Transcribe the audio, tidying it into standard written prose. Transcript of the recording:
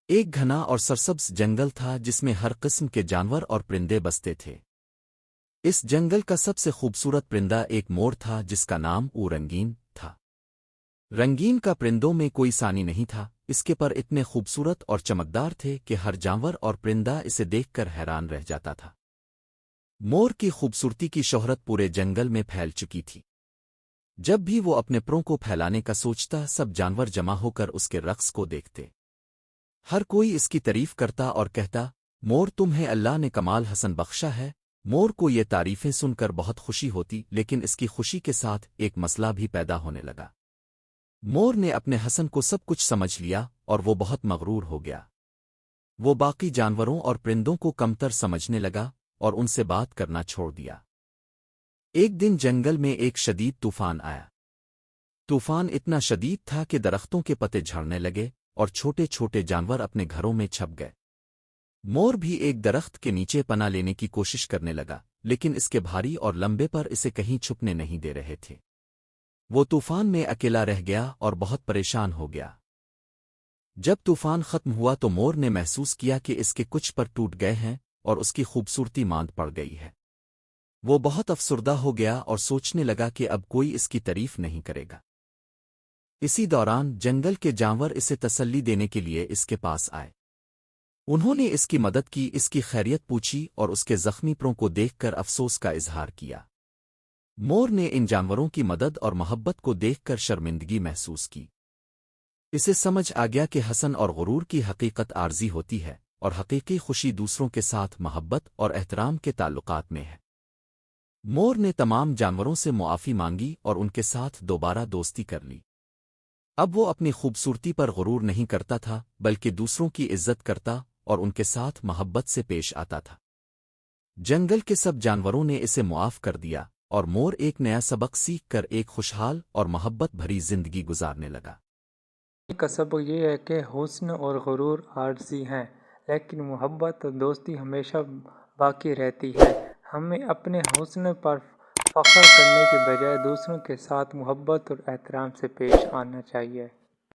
ایک گھنا اور سرسبز جنگل تھا جس میں ہر قسم کے جانور اور پرندے بستے تھے۔ اس جنگل کا سب سے خوبصورت پرندہ ایک مور تھا جس کا نام رنگین تھا۔ رنگین کا پرندوں میں کوئی ثانی نہیں تھا، اس کے پر اتنے خوبصورت اور چمکدار تھے کہ ہر جانور اور پرندہ اسے دیکھ کر حیران رہ جاتا تھا۔ مور کی خوبصورتی کی شہرت پورے جنگل میں پھیل چکی تھی۔ جب بھی وہ اپنے پروں کو پھیلانے کا سوچتا، سب جانور جمع ہو کر اس کے رقص کو دیکھتے۔ ہر کوئی اس کی تعریف کرتا اور کہتا، مور تمہیں اللہ نے کمال حسن بخشا ہے۔ مور کو یہ تعریفیں سن کر بہت خوشی ہوتی، لیکن اس کی خوشی کے ساتھ ایک مسئلہ بھی پیدا ہونے لگا۔ مور نے اپنے حسن کو سب کچھ سمجھ لیا اور وہ بہت مغرور ہو گیا۔ وہ باقی جانوروں اور پرندوں کو کمتر سمجھنے لگا اور ان سے بات کرنا چھوڑ دیا۔ ایک دن جنگل میں ایک شدید طوفان آیا۔ طوفان اتنا شدید تھا کہ درختوں کے پتے جھڑنے لگے اور چھوٹے چھوٹے جانور اپنے گھروں میں چھپ گئے۔ مور بھی ایک درخت کے نیچے پناہ لینے کی کوشش کرنے لگا، لیکن اس کے بھاری اور لمبے پر اسے کہیں چھپنے نہیں دے رہے تھے۔ وہ طوفان میں اکیلا رہ گیا اور بہت پریشان ہو گیا۔ جب طوفان ختم ہوا تو مور نے محسوس کیا کہ اس کے کچھ پر ٹوٹ گئے ہیں اور اس کی خوبصورتی ماند پڑ گئی ہے۔ وہ بہت افسردہ ہو گیا اور سوچنے لگا کہ اب کوئی اس کی تعریف نہیں کرے گا۔ اسی دوران جنگل کے جانور اسے تسلی دینے کے لیے اس کے پاس آئے۔ انہوں نے اس کی مدد کی، اس کی خیریت پوچھی اور اس کے زخمی پروں کو دیکھ کر افسوس کا اظہار کیا۔ مور نے ان جانوروں کی مدد اور محبت کو دیکھ کر شرمندگی محسوس کی۔ اسے سمجھ آ گیا کہ حسن اور غرور کی حقیقت عارضی ہوتی ہے اور حقیقی خوشی دوسروں کے ساتھ محبت اور احترام کے تعلقات میں ہے۔ مور نے تمام جانوروں سے معافی مانگی اور ان کے ساتھ دوبارہ دوستی کر لی۔ اب وہ اپنی خوبصورتی پر غرور نہیں کرتا تھا، بلکہ دوسروں کی عزت کرتا اور ان کے ساتھ محبت سے پیش آتا تھا۔ جنگل کے سب جانوروں نے اسے معاف کر دیا اور مور ایک نیا سبق سیکھ کر ایک خوشحال اور محبت بھری زندگی گزارنے لگا۔ کا سبق یہ ہے کہ حسن اور غرور عارضی ہیں، لیکن محبت اور دوستی ہمیشہ باقی رہتی ہے۔ ہمیں اپنے حسن پر فخر کرنے کے بجائے دوسروں کے ساتھ محبت اور احترام سے پیش آنا چاہیے۔